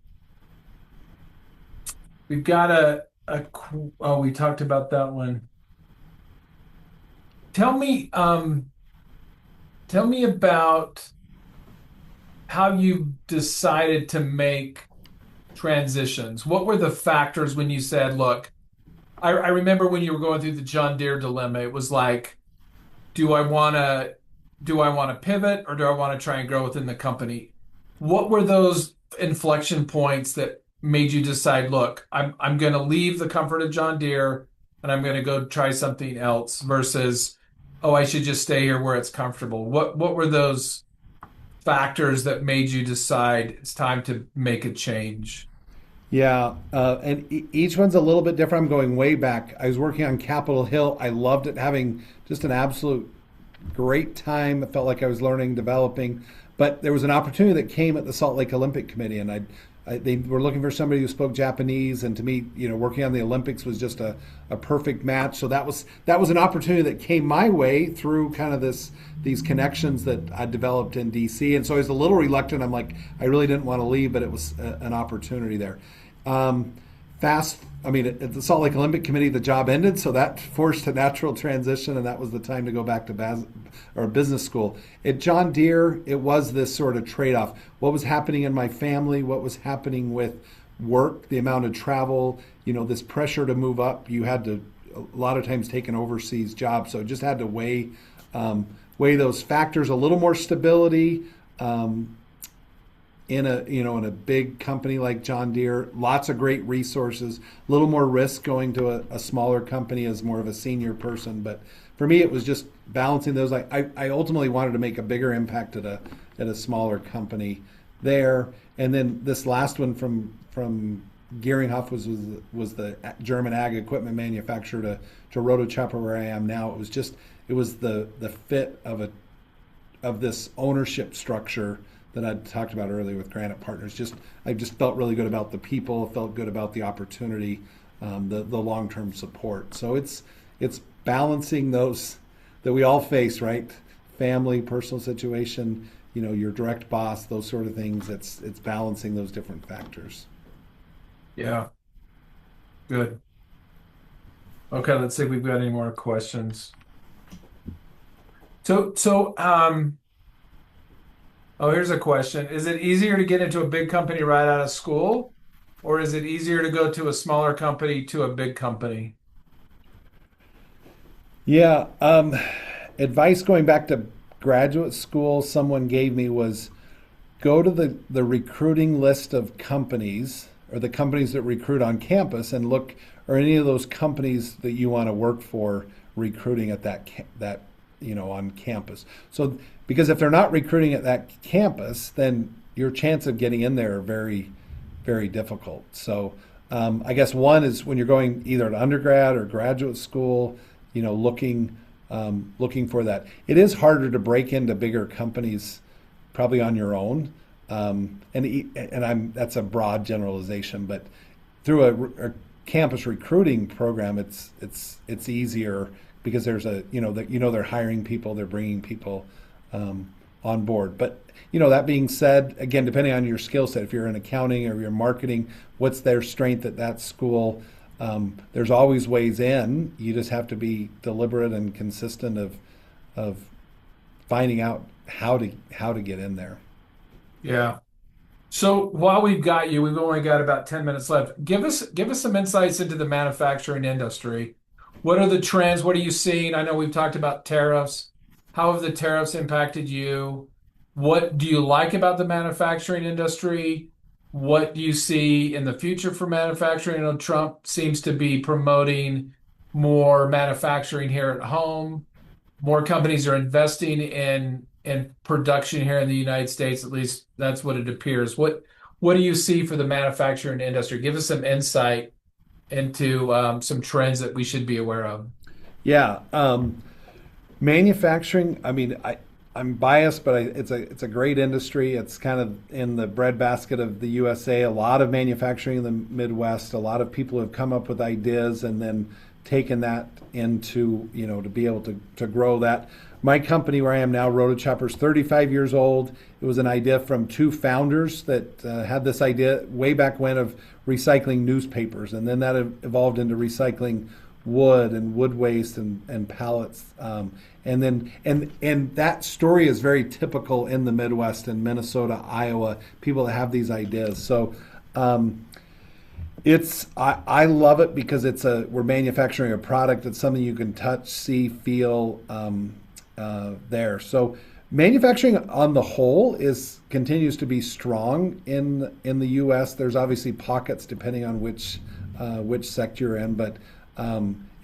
we've got oh, we talked about that one. Tell me, tell me about how you decided to make transitions. What were the factors when you said, look, I remember when you were going through the John Deere dilemma, it was like, do I want to do I want to pivot or do I want to try and grow within the company? What were those inflection points that made you decide, look, I'm going to leave the comfort of John Deere and I'm going to go try something else versus, oh, I should just stay here where it's comfortable. What were those factors that made you decide it's time to make a change? Yeah, and each one's a little bit different. I'm going way back. I was working on Capitol Hill. I loved it, having just an absolute great time. It felt like I was learning, developing. But there was an opportunity that came at the Salt Lake Olympic Committee, and they were looking for somebody who spoke Japanese. And to me, working on the Olympics was just a perfect match. So that was an opportunity that came my way through kind of these connections that I developed in DC. And so I was a little reluctant. I'm like, I really didn't want to leave, but it was an opportunity there. Um, I mean, at the Salt Lake Olympic Committee, the job ended, so that forced a natural transition, and that was the time to go back to or business school. At John Deere, it was this sort of trade off. What was happening in my family, what was happening with work, the amount of travel, this pressure to move up. You had to, a lot of times, take an overseas job, so just had to weigh those factors, a little more stability. In a big company like John Deere, lots of great resources, a little more risk going to a smaller company as more of a senior person. But for me, it was just balancing those. I ultimately wanted to make a bigger impact at a smaller company there. And then this last one from Gearinghoff was the German ag equipment manufacturer to Rotochopper, where I am now. It was the fit of this ownership structure that I talked about earlier with Granite Partners. I just felt really good about the people, felt good about the opportunity, the long term support. So it's balancing those that we all face, right? Family, personal situation, your direct boss, those sort of things. It's balancing those different factors. Yeah, good. Okay, let's see if we've got any more questions. So, oh, here's a question. Is it easier to get into a big company right out of school, or is it easier to go to a smaller company to a big company? Yeah. Advice going back to graduate school, someone gave me was go to the recruiting list of companies or the companies that recruit on campus and look, or any of those companies that you want to work for recruiting at that on campus. So because if they're not recruiting at that campus, then your chance of getting in there are very, very difficult. So I guess one is when you're going either to undergrad or graduate school, looking for that. It is harder to break into bigger companies probably on your own. And that's a broad generalization, but through a campus recruiting program, it's easier because there's they're hiring people, they're bringing people on board. But that being said, again, depending on your skill set, if you're in accounting or you're marketing, what's their strength at that school? There's always ways in. You just have to be deliberate and consistent of finding out how to get in there. Yeah. So while we've got you, we've only got about 10 minutes left. Give us some insights into the manufacturing industry. What are the trends? What are you seeing? I know we've talked about tariffs. How have the tariffs impacted you? What do you like about the manufacturing industry? What do you see in the future for manufacturing? I know Trump seems to be promoting more manufacturing here at home. More companies are investing in production here in the United States. At least that's what it appears. what do you see for the manufacturing industry? Give us some insight into some trends that we should be aware of. Yeah, manufacturing. I mean, I'm biased, but it's a great industry. It's kind of in the breadbasket of the USA. A lot of manufacturing in the Midwest. A lot of people have come up with ideas and then taken that into to be able to grow that. My company where I am now, Rotochopper, is 35 years old. It was an idea from two founders that had this idea way back when of recycling newspapers, and then that evolved into recycling wood and wood waste and pallets. And that story is very typical in the Midwest and Minnesota, Iowa. People that have these ideas. So I love it because we're manufacturing a product. It's something you can touch, see, feel there. So manufacturing on the whole is continues to be strong in the U.S. There's obviously pockets depending on which sector you're in, but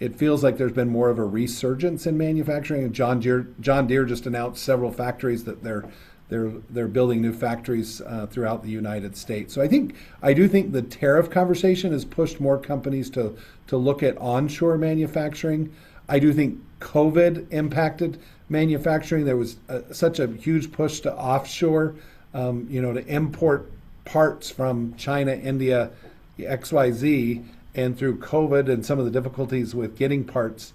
it feels like there's been more of a resurgence in manufacturing. And John Deere just announced several factories that they're building new factories throughout the United States. So I do think the tariff conversation has pushed more companies to look at onshore manufacturing. I do think COVID impacted manufacturing. There was such a huge push to offshore, to import parts from China, India, XYZ, and through COVID and some of the difficulties with getting parts,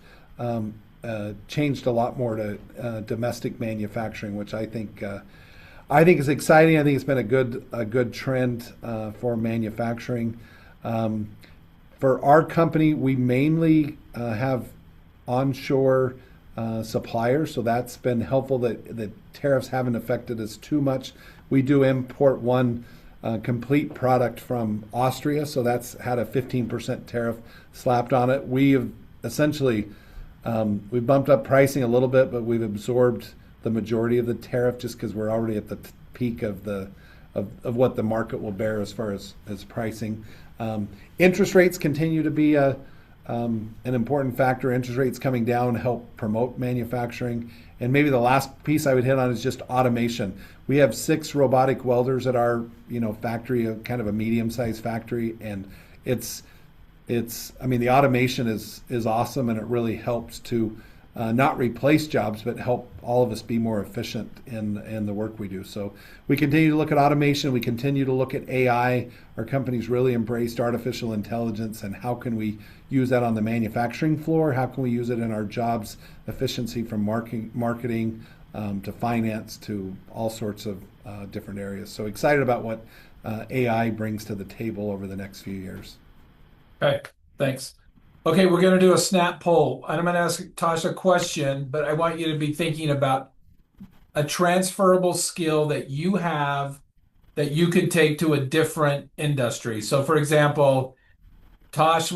changed a lot more to domestic manufacturing, which I think is exciting. I think it's been a good trend for manufacturing. For our company, we mainly have onshore suppliers, so that's been helpful that tariffs haven't affected us too much. We do import one complete product from Austria, so that's had a 15% tariff slapped on it. We have essentially we've bumped up pricing a little bit, but we've absorbed the majority of the tariff just because we're already at the peak of what the market will bear as far as pricing. Interest rates continue to be an important factor. Interest rates coming down help promote manufacturing. And maybe the last piece I would hit on is just automation. We have 6 robotic welders at our factory, kind of a medium-sized factory, and it's I mean the automation is awesome, and it really helps to not replace jobs, but help all of us be more efficient in the work we do. So we continue to look at automation. We continue to look at AI. Our company's really embraced artificial intelligence, and how can we use that on the manufacturing floor? How can we use it in our jobs efficiency, from marketing to finance to all sorts of different areas. So excited about what AI brings to the table over the next few years. Okay, thanks. Okay, we're going to do a snap poll. And I'm going to ask Tosh a question, but I want you to be thinking about a transferable skill that you have that you could take to a different industry. So, for example, Tosh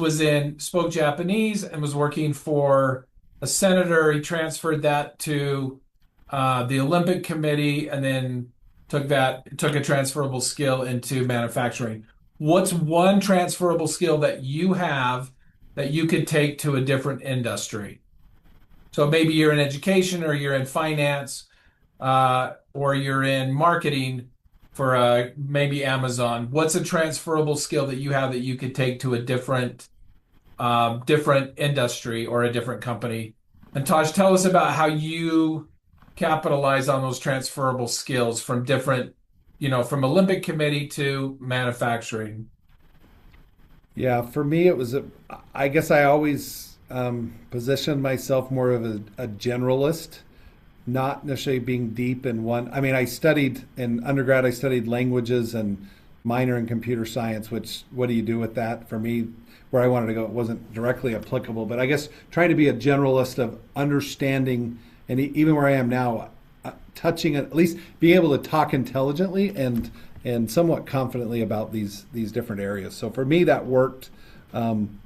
spoke Japanese and was working for a senator. He transferred that to the Olympic Committee and then took a transferable skill into manufacturing. What's one transferable skill that you have that you could take to a different industry? So maybe you're in education or you're in finance or you're in marketing for maybe Amazon. What's a transferable skill that you have that you could take to a different industry or a different company? And Tosh, tell us about how you capitalize on those transferable skills from from Olympic Committee to manufacturing. Yeah, for me, I guess I always positioned myself more of a generalist, not necessarily being deep in one. I mean, in undergrad, I studied languages and minor in computer science, which, what do you do with that? For me, where I wanted to go, it wasn't directly applicable. But I guess trying to be a generalist of understanding, and even where I am now, touching at least being able to talk intelligently and somewhat confidently about these different areas. So for me, that worked, in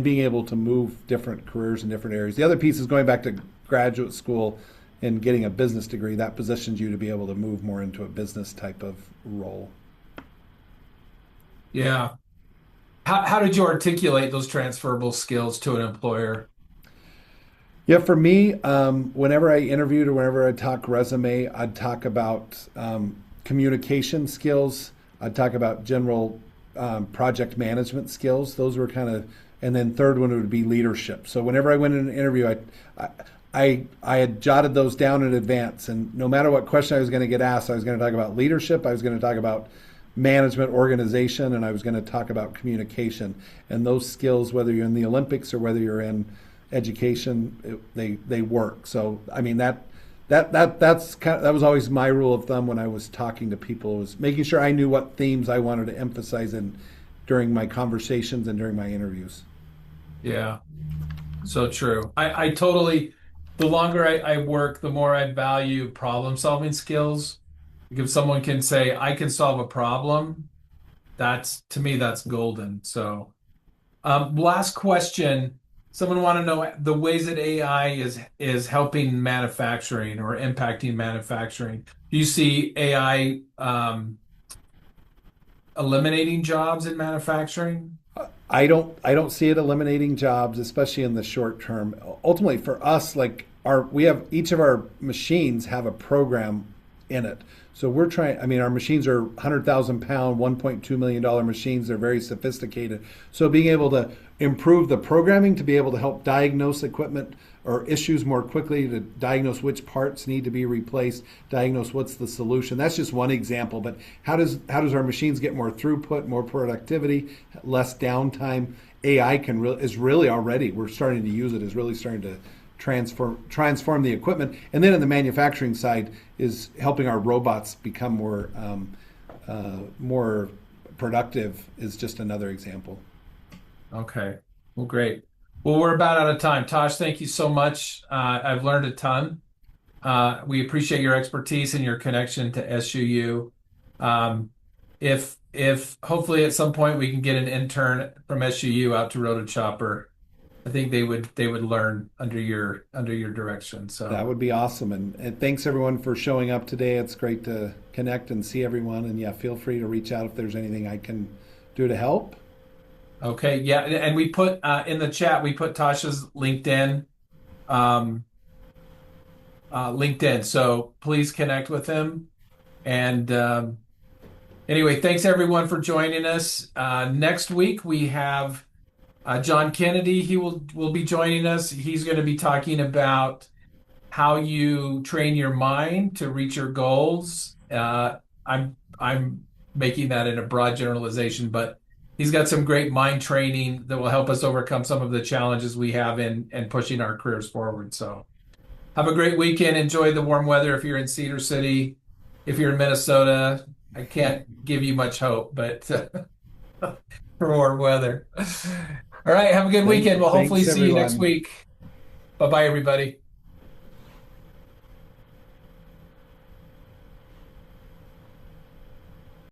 being able to move different careers in different areas. The other piece is going back to graduate school and getting a business degree. That positions you to be able to move more into a business type of role. Yeah. How did you articulate those transferable skills to an employer? Yeah, for me, whenever I interviewed or whenever I talk resume, I'd talk about communication skills. I'd talk about general project management skills. Those were kind of, and then third one would be leadership. So whenever I went in an interview, I had jotted those down in advance, and no matter what question I was going to get asked, I was going to talk about leadership, I was going to talk about management, organization, and I was going to talk about communication. And those skills, whether you're in the Olympics or whether you're in education, they work. So I mean that was always my rule of thumb when I was talking to people, was making sure I knew what themes I wanted to emphasize in during my conversations and during my interviews. Yeah, so true. I totally, the longer I work, the more I value problem solving skills. Like if someone can say, I can solve a problem, that's to me, that's golden. So, last question. Someone want to know the ways that AI is helping manufacturing or impacting manufacturing. Do you see AI eliminating jobs in manufacturing? I don't see it eliminating jobs, especially in the short term. Ultimately, for us, like we have each of our machines have a program in it. So we're trying. I mean, our machines are 100,000 pound, $1.2 million machines. They're very sophisticated. So being able to improve the programming to be able to help diagnose equipment or issues more quickly, to diagnose which parts need to be replaced, diagnose what's the solution. That's just one example. But how does our machines get more throughput, more productivity, less downtime? AI is really already, we're starting to use it, is really starting to transform the equipment. And then in the manufacturing side is helping our robots become more productive, is just another example. Okay. Well, great. Well, we're about out of time. Tosh, thank you so much. I've learned a ton. We appreciate your expertise and your connection to SUU. If hopefully at some point we can get an intern from SUU out to Rotochopper, I think they would learn under your direction. That So would be awesome. And thanks everyone for showing up today. It's great to connect and see everyone. And yeah, feel free to reach out if there's anything I can do to help. okay, yeah, and we put in the chat we put Tasha's um, LinkedIn. So please connect with him. And anyway, thanks everyone for joining us. Next week we have John Kennedy. He will be joining us. He's going to be talking about how you train your mind to reach your goals. I'm making that in a broad generalization, but he's got some great mind training that will help us overcome some of the challenges we have in pushing our careers forward. So have a great weekend. Enjoy the warm weather if you're in Cedar City. If you're in Minnesota, I can't give you much hope, but for warm weather. All right, have a good weekend. We'll hopefully Thanks see you next everyone. week. Bye bye, everybody.